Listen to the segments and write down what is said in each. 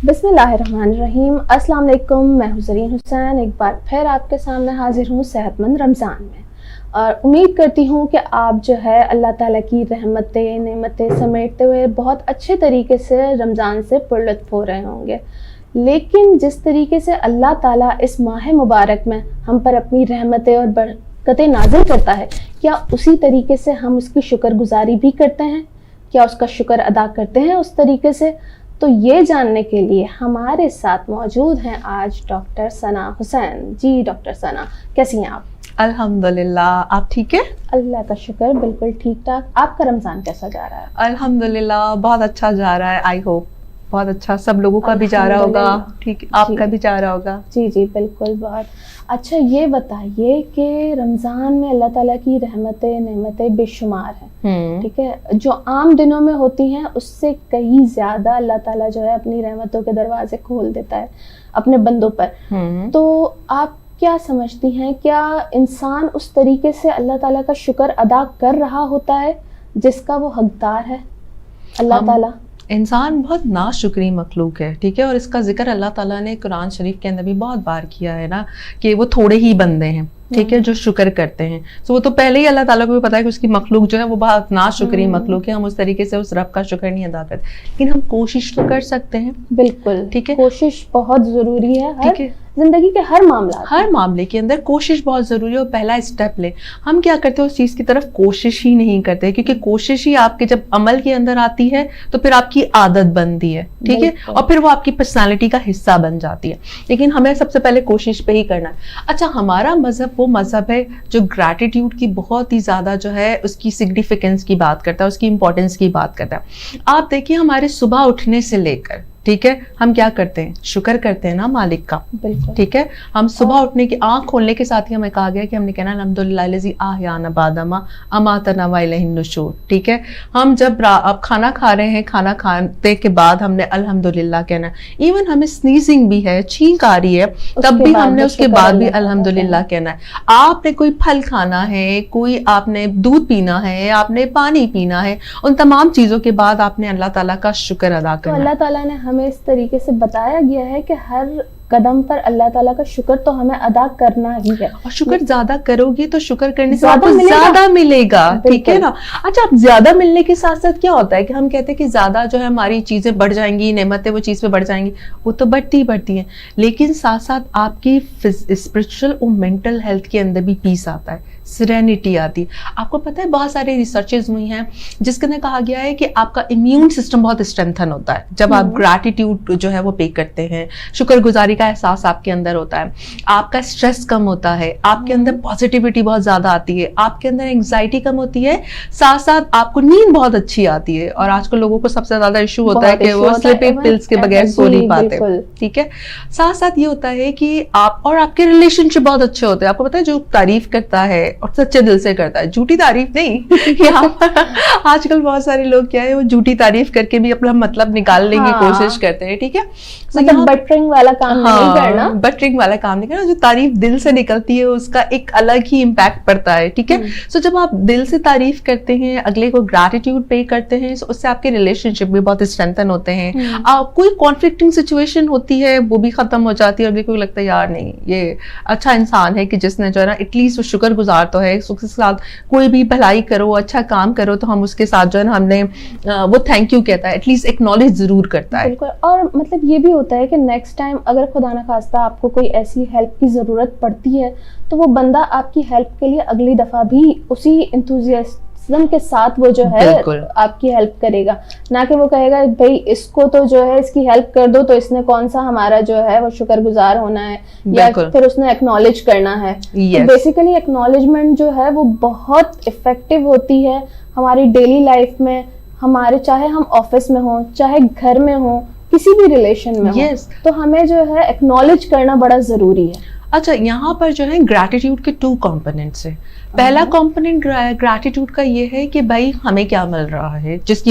بسم اللہ الرحمن الرحیم. السلام علیکم. میں ہوں زرین حسین, ایک بار پھر آپ کے سامنے حاضر ہوں صحت مند رمضان میں, اور امید کرتی ہوں کہ آپ جو ہے اللہ تعالیٰ کی رحمتیں نعمتیں سمیٹتے ہوئے بہت اچھے طریقے سے رمضان سے پرلطف ہو رہے ہوں گے. لیکن جس طریقے سے اللہ تعالیٰ اس ماہ مبارک میں ہم پر اپنی رحمتیں اور برکتیں نازل کرتا ہے, کیا اسی طریقے سے ہم اس کی شکر گزاری بھی کرتے ہیں؟ کیا اس کا شکر ادا کرتے ہیں اس طریقے سے؟ تو یہ جاننے کے لیے ہمارے ساتھ موجود ہیں آج ڈاکٹر ثنا حسین. جی ڈاکٹر ثنا, کیسی ہیں آپ؟ الحمدللہ, آپ ٹھیک ہے؟ اللہ کا شکر, بالکل ٹھیک ٹھاک. آپ کا رمضان کیسا جا رہا ہے؟ الحمدللہ بہت اچھا جا رہا ہے. آئی ہوپ بہت اچھا سب لوگوں کا بھی جا رہا ہوگا. ٹھیک, آپ کا بھی جا رہا ہوگا. جی جی بالکل. بہت اچھا. یہ بتائیے کہ رمضان میں اللہ تعالیٰ کی رحمتیں نعمتیں بے شمار ہیں, ٹھیک ہے, جو عام دنوں میں ہوتی ہیں اس سے کہیں زیادہ اللہ تعالیٰ جو ہے اپنی رحمتوں کے دروازے کھول دیتا ہے اپنے بندوں پر. تو آپ کیا سمجھتی ہیں, کیا انسان اس طریقے سے اللہ تعالیٰ کا شکر ادا کر رہا ہوتا ہے جس کا وہ حقدار ہے اللہ تعالیٰ؟ انسان بہت ناشکری مخلوق ہے, ٹھیک ہے, اور اس کا ذکر اللہ تعالیٰ نے قرآن شریف کے اندر بھی بہت بار کیا ہے نا, کہ وہ تھوڑے ہی بندے ہیں, ٹھیک ہے, جو شکر کرتے ہیں. تو وہ تو پہلے ہی اللہ تعالیٰ کو بھی پتا ہے کہ اس کی مخلوق جو ہے وہ بہت ناشکری مخلوق ہے, ہم اس طریقے سے اس رب کا شکر نہیں ادا کرتے, لیکن ہم کوشش تو کر سکتے ہیں. بالکل, ٹھیک ہے, کوشش بہت ضروری ہے. ٹھیک ہے, زندگی کے ہر معاملے کے اندر کوشش بہت ضروری ہے. اور پہلا اسٹیپ لیں. ہم کیا کرتے ہیں اس چیز کی طرف کوشش ہی نہیں کرتے, کیونکہ کوشش ہی آپ کے جب عمل کے اندر آتی ہے تو پھر آپ کی عادت بنتی ہے, ٹھیک ہے, اور پھر وہ آپ کی پرسنالٹی کا حصہ بن جاتی ہے. لیکن ہمیں سب سے پہلے کوشش پہ ہی کرنا ہے. اچھا, ہمارا مذہب وہ مذہب ہے جو گریٹیٹیوڈ کی بہت ہی زیادہ جو ہے اس کی سگنیفیکینس کی بات کرتا ہے, اس کی امپورٹنس کی بات کرتا ہے. آپ دیکھیے ہمارے صبح اٹھنے سے لے کر, ٹھیک ہے, ہم کیا کرتے ہیں, شکر کرتے ہیں نا مالک کا. ٹھیک ہے, ہم صبح اٹھنے کی آنکھ کھولنے کے ساتھ ہی ہمیں کہا گیا کہ ہم نے کہنا الحمدللہ الذی احیانا بعد ما اماتنا والیہ النشور. ٹھیک ہے, ہم جب اب کھانا کھا رہے ہیں, کھانا کھانے کے بعد ہم نے الحمدللہ کہنا ہے. ایون ہمیں سنیزنگ بھی ہے, چھینک آ رہی ہے, تب بھی ہم نے اس کے بعد بھی الحمدللہ کہنا ہے. آپ نے کوئی پھل کھانا ہے, کوئی آپ نے دودھ پینا ہے, آپ نے پانی پینا ہے, ان تمام چیزوں کے بعد آپ نے اللہ تعالیٰ کا شکر ادا کرنا ہے. اللہ تعالیٰ نے ہمیں اس طریقے سے بتایا گیا ہے کہ ہر قدم پر اللہ تعالیٰ کا شکر تو ہمیں ادا کرنا ہی ہے, اور شکر زیادہ کرو گے تو شکر کرنے سے آپ کو زیادہ ملے گا. ٹھیک ہے نا. اچھا, اب زیادہ ملنے کے ساتھ ساتھ کیا ہوتا ہے کہ ہم کہتے ہیں کہ زیادہ جو ہے ہماری چیزیں بڑھ جائیں گی, نعمتیں وہ چیز پہ بڑھ جائیں گی, وہ تو بڑھتی ہی بڑھتی ہیں, لیکن ساتھ ساتھ آپ کی اسپرچل اور مینٹل ہیلتھ کے اندر بھی پیس آتا ہے, سیرینٹی آتی. آپ کو پتہ ہے بہت سارے ریسرچز ہوئی ہیں جس کے اندر کہا گیا ہے کہ آپ کا امیون سسٹم بہت اسٹرینتھن ہوتا ہے جب آپ گریٹیٹیوڈ جو ہے وہ پے کرتے ہیں, شکر گزاری کا احساس آپ کے اندر ہوتا ہے, آپ کا اسٹریس کم ہوتا ہے, آپ کے اندر پازیٹیوٹی بہت زیادہ آتی ہے, آپ کے اندر انگزائٹی کم ہوتی ہے, ساتھ ساتھ آپ کو نیند بہت اچھی آتی ہے. اور آج کل لوگوں کو سب سے زیادہ ایشو ہوتا ہے کہ وہ سلیپنگ پلز کے بغیر سو نہیں پاتے. ٹھیک ہے, ساتھ ساتھ یہ ہوتا ہے کہ آپ اور آپ کے ریلیشن شپ بہت اچھے ہوتے ہیں. آپ کو پتہ ہے جو تعریف کرتا ہے اور سچے دل سے کرتا ہے, جھوٹی تعریف نہیں. آج کل بہت سارے لوگ کیا ہے وہ جھوٹی تعریف کر کے بھی اپنا مطلب نکالنے کی کوشش کرتے ہیں. ٹھیک ہے, بٹرنگ والا کام نہیں کرنا, بٹرنگ والا کام نہیں کرنا. جو تعریف دل سے نکلتی ہے اس کا ایک الگ ہی امپیکٹ پڑتا ہے. ٹھیک ہے, سو جب آپ دل سے تعریف کرتے ہیں, اگلے کو گریٹیٹیوڈ پے کرتے ہیں, اس سے آپ کے ریلیشن شپ بھی بہت اسٹرینتھن ہوتے ہیں. کوئی کانفلکٹنگ سچویشن ہوتی ہے وہ بھی ختم ہو جاتی ہے, اور اگلے کو لگتا ہے یار نہیں یہ اچھا انسان ہے کہ جس نے جو ہے نا ایٹ لیسٹ وہ شکر گزار تو ہے, اس کے ساتھ کوئی بھی بھلائی کرو, اچھا کام کرو تو ہم اس کے ساتھ جو ہے نا ہم نے وہ تھینک یو کہتا ہے, ایٹ لیسٹ ایکنالج ضرور کرتا ہے. بالکل. اور مطلب یہ بھی ہوتا ہے کہ نیکسٹ ٹائم اگر خدا نخواستہ آپ کو کوئی ایسی ہیلپ کی ضرورت پڑتی ہے تو وہ بندہ آپ کی ہیلپ کے لیے اگلی دفعہ بھی اسی انتھوزیازم کے ساتھ وہ جو ہے آپ کی ہیلپ کرے گا, نہ کہ وہ کہے گا بھائی اس کو تو جو ہے اس کی ہیلپ کر دو تو اس نے کون سا ہمارا جو ہے وہ شکر گزار ہونا ہے, یا پھر اس نے ایکنالج کرنا ہے. بیسیکلی ایکنالجمنٹ جو ہے وہ بہت افیکٹو ہوتی ہے ہماری ڈیلی لائف میں, ہمارے چاہے ہم آفس میں ہوں, چاہے گھر میں ہوں, کسی بھی ریلیشن میں ہوں, تو ہمیں جو ہے ایکنالج کرنا بڑا ضروری ہے. اچھا, یہاں پر جو ہے گریٹیٹیوڈ کے 2 کمپوننٹس ہیں. پہلا کمپوننٹ گریٹیٹیوڈ کا یہ ہے کہ بھائی ہمیں کیا مل رہا ہے جس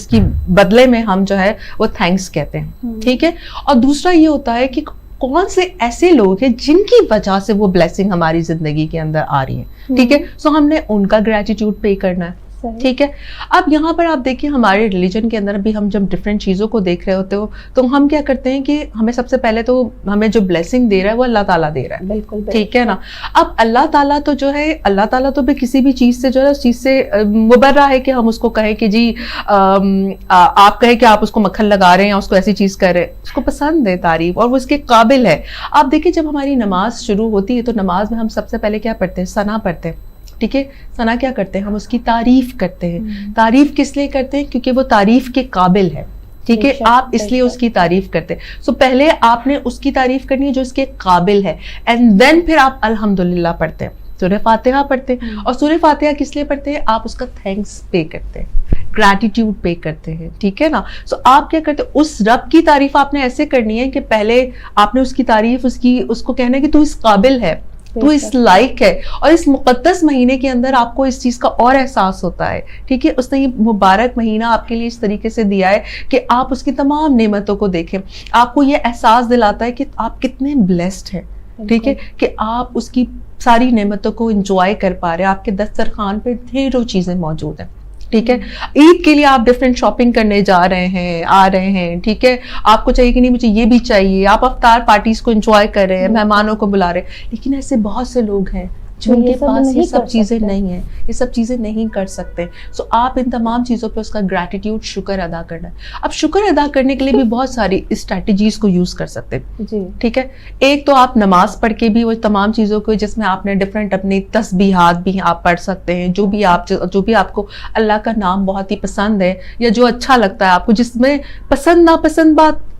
کی بدلے میں ہم جو ہے وہ تھینکس کہتے ہیں. ٹھیک ہے, اور دوسرا یہ ہوتا ہے کہ کون سے ایسے لوگ ہیں جن کی وجہ سے وہ بلیسنگ ہماری زندگی کے اندر آ رہی ہیں. ٹھیک ہے, سو ہم نے ان کا گریٹیٹیوڈ پے کرنا ہے. ٹھیک ہے. اب یہاں پر آپ دیکھیں ہمارے ریلیجن کے اندر بھی ہم جب ڈفرینٹ چیزوں کو دیکھ رہے ہوتے ہو تو ہم کیا کرتے ہیں کہ ہمیں سب سے پہلے تو ہمیں جو بلیسنگ دے رہا ہے وہ اللہ تعالیٰ دے رہا ہے. بالکل ٹھیک ہے نا. اب اللہ تعالیٰ تو جو ہے اللہ تعالیٰ تو بھی کسی بھی چیز سے جو ہے اس چیز سے مبرہ ہے کہ ہم اس کو کہیں کہ جی آپ کہیں کہ آپ اس کو مکھن لگا رہے ہیں اس کو ایسی چیز کر رہے ہیں, اس کو پسند ہے تعریف اور وہ اس کے قابل ہے. آپ دیکھیں جب ہماری نماز شروع ہوتی ہے تو نماز میں ہم سب سے پہلے کیا پڑھتے ہیں؟ ثنا پڑھتے ہیں. ٹھیک ہے. ثنا کیا کرتے ہیں؟ ہم اس کی تعریف کرتے ہیں. تعریف کس لیے کرتے ہیں؟ کیونکہ وہ تعریف کے قابل ہے. ٹھیک ہے. آپ اس لیے اس کی تعریف کرتے ہیں. سو پہلے آپ نے اس کی تعریف کرنی ہے جو اس کے قابل ہے, اینڈ دین پھر آپ الحمدللہ پڑھتے ہیں, سورہ فاتحہ پڑھتے ہیں. اور سورہ فاتحہ کس لیے پڑھتے ہیں؟ آپ اس کا تھینکس پے کرتے ہیں, گریٹیٹیوڈ پے کرتے ہیں. ٹھیک ہے نا. سو آپ کیا کرتے ہیں؟ اس رب کی تعریف آپ نے ایسے کرنی ہے کہ پہلے آپ نے اس کی تعریف اس کو کہنا ہے کہ تو اس قابل ہے, تو اس لائق ہے. اور اس مقدس مہینے کے اندر آپ کو اس چیز کا اور احساس ہوتا ہے. ٹھیک ہے. اس نے یہ مبارک مہینہ آپ کے لیے اس طریقے سے دیا ہے کہ آپ اس کی تمام نعمتوں کو دیکھیں. آپ کو یہ احساس دلاتا ہے کہ آپ کتنے بلیسڈ ہیں. ٹھیک ہے. کہ آپ اس کی ساری نعمتوں کو انجوائے کر پا رہے ہیں. آپ کے دسترخوان پہ ڈھیروں چیزیں موجود ہیں. ٹھیک ہے. عید کے لیے آپ ڈفرینٹ شاپنگ کرنے جا رہے ہیں, آ رہے ہیں. ٹھیک ہے. آپ کو چاہیے کہ نہیں مجھے یہ بھی چاہیے. آپ افطار پارٹیز کو انجوائے کر رہے ہیں, مہمانوں کو بلا رہے ہیں. لیکن ایسے بہت سے لوگ ہیں جن کے پاس یہ سب چیزیں نہیں ہیں, یہ سب چیزیں نہیں کر سکتے. سو آپ ان تمام چیزوں پہ اس کا گریٹیٹیوڈ شکر ادا کرنا ہے. اب شکر ادا کرنے کے لیے بھی بہت ساری اسٹریٹجیز کو یوز کر سکتے ہیں. ٹھیک ہے. ایک تو آپ نماز پڑھ کے بھی وہ تمام چیزوں کو جس میں آپ نے ڈفرینٹ اپنی تسبیحات بھی آپ پڑھ سکتے ہیں, جو بھی آپ کو اللہ کا نام بہت ہی پسند ہے یا جو اچھا لگتا ہے آپ کو, جس میں پسند ناپسند بات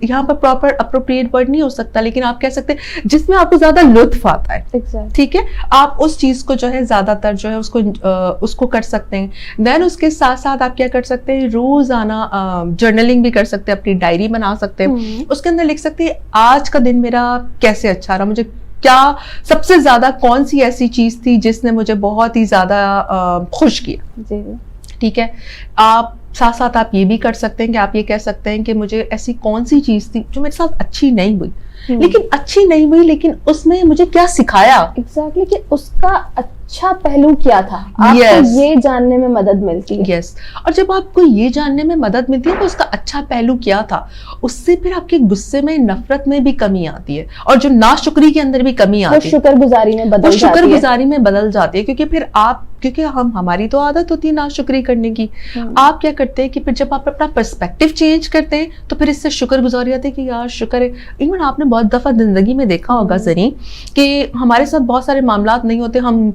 یہاں پر پراپر اپروپریٹ ورڈ نہیں ہو سکتا, لیکن آپ کہہ سکتے ہیں جس میں آپ کو زیادہ لطف آتا ہے. ٹھیک ہے. آپ اس چیز کو جو ہے زیادہ تر جو ہے اس کو کر سکتے ہیں. دین اس کے ساتھ ساتھ آپ کیا کر سکتے ہیں؟ روزانہ جرنلنگ بھی کر سکتے ہیں, اپنی ڈائری بنا سکتے ہیں. اس کے اندر لکھ سکتے ہیں آج کا دن میرا کیسے اچھا رہا, مجھے کیا سب سے زیادہ کون سی ایسی چیز تھی جس نے مجھے بہت ہی زیادہ خوش کیا. ٹھیک ہے. آپ ساتھ ساتھ آپ یہ بھی کر سکتے ہیں کہ آپ یہ کہہ سکتے ہیں کہ مجھے ایسی کون سی چیز تھی جو میرے ساتھ اچھی نہیں ہوئی, لیکن اس میں مجھے کیا سکھایا. ایگزیکٹلی, کہ اس کا اچھا پہلو کیا تھا, آپ کو یہ جاننے میں مدد ملتی ہے. یس. اور جب آپ کو یہ جاننے میں مدد ملتی ہے تو اس کا اچھا پہلو کیا تھا, اس سے پھر آپ کے غصے میں, نفرت میں بھی کمی آتی ہے, اور جو ناشکری کے اندر بھی کمی آتی ہے, شکر گزاری میں بدل جاتی ہے. کیونکہ ہماری تو عادت ہوتی ہے ناشکری کرنے کی. آپ کیا کرتے ہیں کہ پھر جب آپ اپنا پرسپیکٹو چینج کرتے ہیں تو پھر اس سے شکر گزاری آتی ہے کہ یار شکر ہے. ایون آپ نے بہت دفعہ زندگی میں دیکھا ہوگا زرین کہ ہمارے ساتھ بہت سارے معاملات نہیں ہوتے, ہم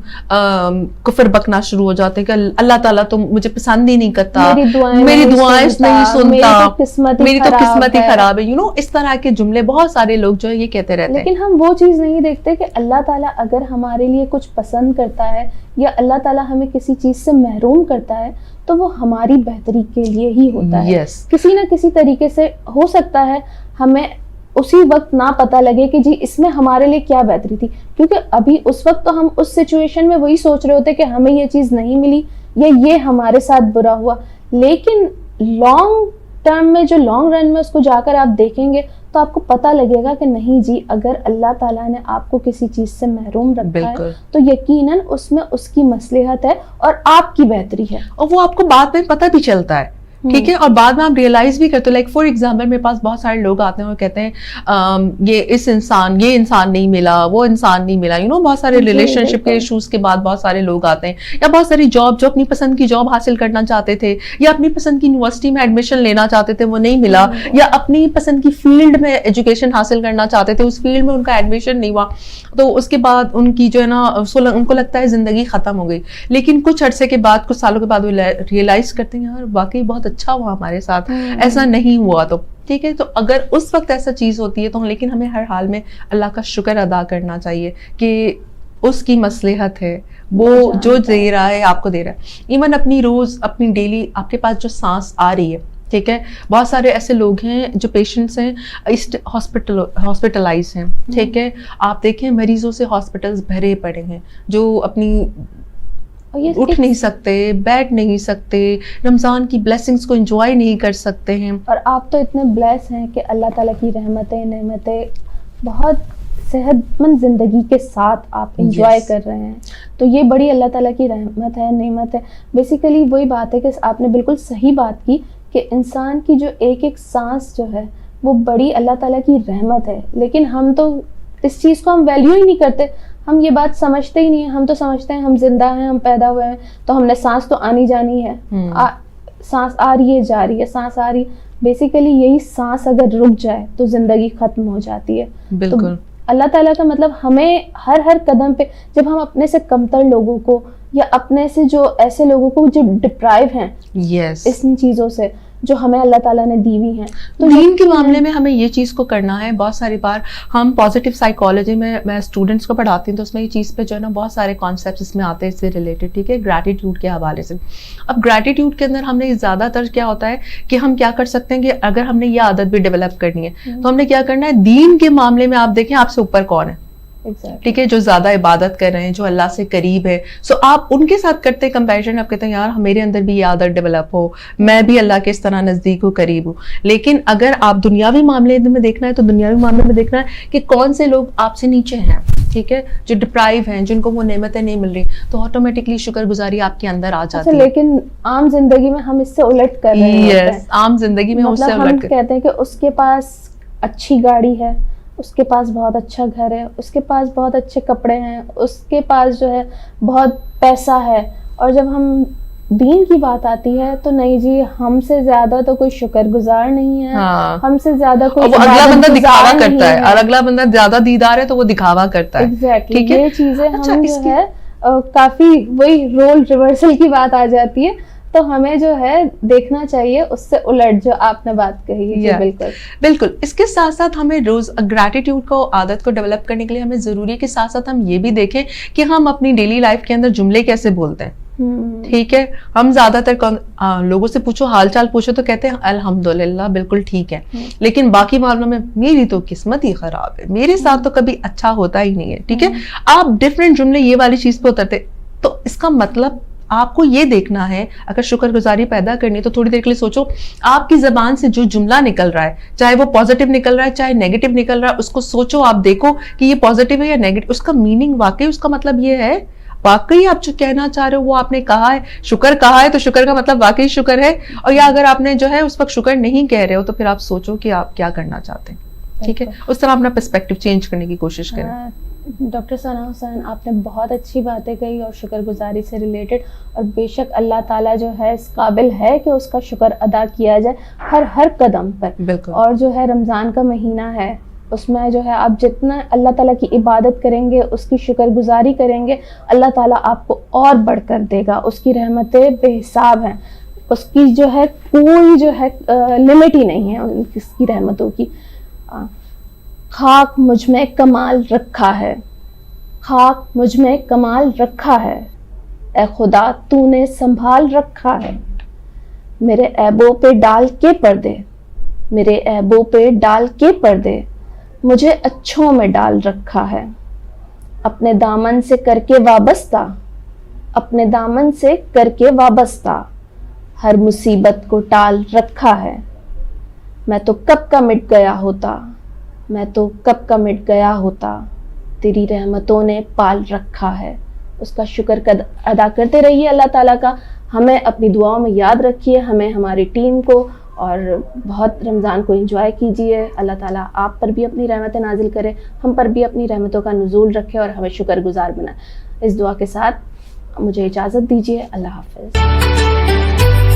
کفر بکنا شروع ہو جاتے ہیں کہ اللہ تعالیٰ تو مجھے پسند ہی نہیں کرتا, میری دعائیں نہیں سنتا, میری تو قسمت ہی خراب ہے. اس طرح کے جملے بہت سارے لوگ جو ہے یہ کہتے رہتے ہیں. لیکن ہم وہ چیز نہیں دیکھتے کہ اللہ تعالیٰ اگر ہمارے لیے کچھ پسند کرتا ہے یا اللہ تعالیٰ ہمیں کسی چیز سے محروم کرتا ہے تو وہ ہماری بہتری کے لیے ہی ہوتا ہے. کسی نہ کسی طریقے سے ہو سکتا ہے ہمیں اسی وقت نہ پتہ لگے کہ جی اس میں ہمارے لیے کیا بہتری تھی, کیونکہ ابھی اس وقت تو ہم اس سچویشن میں وہی سوچ رہے ہوتے کہ ہمیں یہ چیز نہیں ملی یا یہ ہمارے ساتھ برا ہوا. لیکن لانگ ٹرم میں, جو لانگ رن میں اس کو جا کر آپ دیکھیں گے تو آپ کو پتہ لگے گا کہ نہیں جی, اگر اللہ تعالیٰ نے آپ کو کسی چیز سے محروم رکھا ہے تو یقیناً اس میں اس کی مصلحت ہے اور آپ کی بہتری ہے, اور وہ آپ کو بعد میں پتہ بھی چلتا ہے. ٹھیک ہے. اور بعد میں آپ ریئلائز بھی کرتے ہو. لائک فار ایگزامپل میرے پاس بہت سارے لوگ آتے ہیں اور کہتے ہیں یہ انسان نہیں ملا, وہ انسان نہیں ملا. بہت سارے ریلیشن شپ کے ایشوز کے بعد بہت سارے لوگ آتے ہیں, یا بہت ساری جاب جو اپنی پسند کی جاب حاصل کرنا چاہتے تھے یا اپنی پسند کی یونیورسٹی میں ایڈمیشن لینا چاہتے تھے, وہ نہیں ملا, یا اپنی پسند کی فیلڈ میں ایجوکیشن حاصل کرنا چاہتے تھے, اس فیلڈ میں ان کا ایڈمیشن نہیں ہوا, تو اس کے بعد ان کی جو ہے نا ان کو لگتا ہے زندگی ختم ہو گئی. لیکن کچھ عرصے کے بعد, کچھ سالوں کے بعد وہ ریئلائز کرتے ہیں یار واقعی بہت اچھا ہوا ہمارے ساتھ, ایسا نہیں ہوا. تو ٹھیک ہے. تو اگر اس وقت ایسا چیز ہوتی ہے تو لیکن ہمیں ہر حال میں اللہ کا شکر ادا کرنا چاہیے کہ اس کی مصلحت ہے, وہ جو دے رہا ہے آپ کو دے رہا ہے. ایون اپنی ڈیلی آپ کے پاس جو سانس آ رہی ہے, ٹھیک ہے, بہت سارے ایسے لوگ ہیں جو پیشنٹس ہیں ہاسپٹلائز ہیں. ٹھیک ہے. آپ دیکھیں مریضوں سے ہاسپٹلز بھرے پڑے ہیں جو اپنی اٹھ نہیں سکتے, بیٹھ نہیں سکتے, رمضان کی بلیسنگز کو انجوائے نہیں کر سکتے ہیں. اور آپ تو اتنے بلیس ہیں کہ اللہ تعالیٰ کی رحمتیں نعمتیں بہت صحت مند زندگی کے ساتھ آپ انجوائے کر رہے ہیں, تو یہ بڑی اللہ تعالیٰ کی رحمت ہے, نعمت ہے. بیسیکلی وہی بات ہے کہ آپ نے بالکل صحیح بات کی کہ انسان کی جو ایک ایک سانس جو ہے وہ بڑی اللہ تعالیٰ کی رحمت ہے, لیکن ہم تو اس چیز کو ہم ویلیو ہی نہیں کرتے, ہم یہ بات سمجھتے ہی نہیں ہیں. ہم تو سمجھتے ہیں ہم زندہ ہیں, ہم پیدا ہوئے ہیں, تو ہم نے سانس تو آنی جانی ہے, سانس آ رہی ہے جا رہی ہے, سانس آ رہی ہے. بیسیکلی یہی سانس اگر رک جائے تو زندگی ختم ہو جاتی ہے. بالکل. اللہ تعالیٰ کا مطلب ہمیں ہر قدم پہ جب ہم اپنے سے کمتر لوگوں کو یا اپنے سے جو ایسے لوگوں کو جو ڈپرائیو ہیں ان چیزوں سے جو ہمیں اللہ تعالیٰ نے دی ہوئی ہیں, تو دین کے معاملے میں ہمیں یہ چیز کو کرنا ہے. بہت ساری بار ہم پازیٹیو سائیکالوجی میں اسٹوڈنٹس کو پڑھاتی ہوں تو اس میں یہ چیز پہ جو ہے نا بہت سارے کانسیپٹس اس میں آتے ہیں اس سے ریلیٹڈ, ٹھیک ہے, گریٹیٹیوڈ کے حوالے سے. اب گریٹیٹیوڈ کے اندر ہم نے زیادہ تر کیا ہوتا ہے کہ ہم کیا کر سکتے ہیں کہ اگر ہم نے یہ عادت بھی ڈیولپ کرنی ہے تو ہم نے کیا کرنا ہے, دین کے معاملے میں آپ دیکھیں آپ سے اوپر کون ہے, ٹھیک ہے, جو زیادہ عبادت کر رہے ہیں, جو اللہ سے قریب ہے, سو آپ ان کے ساتھ کرتے کمپیریزن, آپ کہتے ہیں یار میرے اندر بھی یہ عادت ڈیولپ ہو, میں بھی اللہ کے اس طرح نزدیک ہوں, قریب ہوں. لیکن اگر آپ دنیاوی معاملے میں دیکھنا ہے تو دنیاوی معاملے میں دیکھنا ہے کہ کون سے لوگ آپ سے نیچے ہیں, ٹھیک ہے, جو ڈپرائیو ہیں, جن کو وہ نعمتیں نہیں مل رہی, تو آٹومیٹکلی شکر گزاری آپ کے اندر آ جاتی ہے. لیکن عام زندگی میں ہم اس سے الٹ کر رہے ہیں. عام زندگی میں اس سے الٹ کہتے ہیں کہ اس کے پاس اچھی گاڑی ہے, اس کے پاس بہت اچھا گھر ہے, اس کے پاس بہت اچھے کپڑے ہیں, اس کے پاس جو ہے بہت پیسہ ہے, اور جب ہم دین کی بات آتی ہے تو نہیں جی, ہم سے زیادہ تو کوئی شکر گزار نہیں ہے, ہم سے زیادہ کوئی اگلا بندہ دکھاوا کرتا ہے, اور اگلا بندہ زیادہ دیدار ہے تو وہ دکھاوا کرتا ہے. ایگزیکٹلی یہ چیزیں ہم جو ہے کافی وہی رول ریورسل کی بات آ جاتی ہے, تو ہمیں جو ہے دیکھنا چاہیے اس سے الٹ جو آپ نے بات کہی ہے. بالکل. اس کے ساتھ ساتھ ہمیں روز گریٹیٹیوڈ کو عادت کو ڈیولپ کرنے کے لیے ہمیں ضروری ہے کہ ساتھ ساتھ ہم یہ بھی دیکھیں کہ ہم اپنی ڈیلی لائف کے اندر جملے کیسے بولتے ہیں, ٹھیک ہے. ہم زیادہ تر لوگوں سے پوچھو, حال چال پوچھو تو کہتے ہیں الحمدللہ بالکل ٹھیک ہے, لیکن باقی معاملوں میں میری تو قسمت ہی خراب ہے, میرے ساتھ تو کبھی اچھا ہوتا ہی نہیں ہے, ٹھیک ہے. آپ ڈفرینٹ جملے یہ والی چیز پہ اترتے, تو اس کا مطلب آپ کو یہ دیکھنا ہے, اگر شکر گزاری پیدا کرنی ہے تو تھوڑی دیر کے لیے سوچو آپ کی زبان سے جو جملہ نکل رہا ہے, چاہے وہ پازیٹیو نکل رہا ہے چاہے نیگیٹو نکل رہا ہے, اس کو سوچو, آپ دیکھو کہ یہ پازیٹیو ہے یا نیگیٹو, اس کا میننگ واقعی اس کا مطلب یہ ہے, واقعی آپ جو کہنا چاہ رہے ہو وہ آپ نے کہا ہے, شکر کہا ہے تو شکر کا مطلب واقعی شکر ہے, اور یا اگر آپ نے جو ہے اس وقت شکر نہیں کہہ رہے ہو تو پھر آپ سوچو کہ آپ کیا کرنا چاہتے ہیں, ٹھیک ہے. اس طرح اپنا پرسپیکٹو چینج کرنے کی کوشش کریں. ڈاکٹر ثنا حسین, آپ نے بہت اچھی باتیں کہی اور شکر گزاری سے ریلیٹڈ, اور بے شک اللہ تعالیٰ جو ہے اس قابل ہے کہ اس کا شکر ادا کیا جائے ہر قدم پر. بالکل. اور جو ہے رمضان کا مہینہ ہے, اس میں جو ہے آپ جتنا اللہ تعالیٰ کی عبادت کریں گے, اس کی شکر گزاری کریں گے, اللہ تعالیٰ آپ کو اور بڑھ کر دے گا. اس کی رحمتیں بے حساب ہیں, اس کی جو ہے کوئی جو ہے لمٹ ہی نہیں ہے اس کی رحمتوں کی. خاک مجھ میں کمال رکھا ہے, خاک مجھ میں کمال رکھا ہے, اے خدا تو نے سنبھال رکھا ہے, میرے عیبوں پہ ڈال کے پردے, میرے عیبوں پہ ڈال کے پردے, مجھے اچھوں میں ڈال رکھا ہے, اپنے دامن سے کر کے وابستہ, اپنے دامن سے کر کے وابستہ, ہر مصیبت کو ٹال رکھا ہے, میں تو کب کا مٹ گیا ہوتا, میں تو کب کا مٹ گیا ہوتا, تیری رحمتوں نے پال رکھا ہے. اس کا شکر ادا کرتے رہیے اللہ تعالیٰ کا. ہمیں اپنی دعاؤں میں یاد رکھیے, ہمیں ہماری ٹیم کو, اور بہت رمضان کو انجوائے کیجیے. اللہ تعالیٰ آپ پر بھی اپنی رحمتیں نازل کرے, ہم پر بھی اپنی رحمتوں کا نزول رکھے اور ہمیں شکر گزار بنائے. اس دعا کے ساتھ مجھے اجازت دیجیے. اللہ حافظ.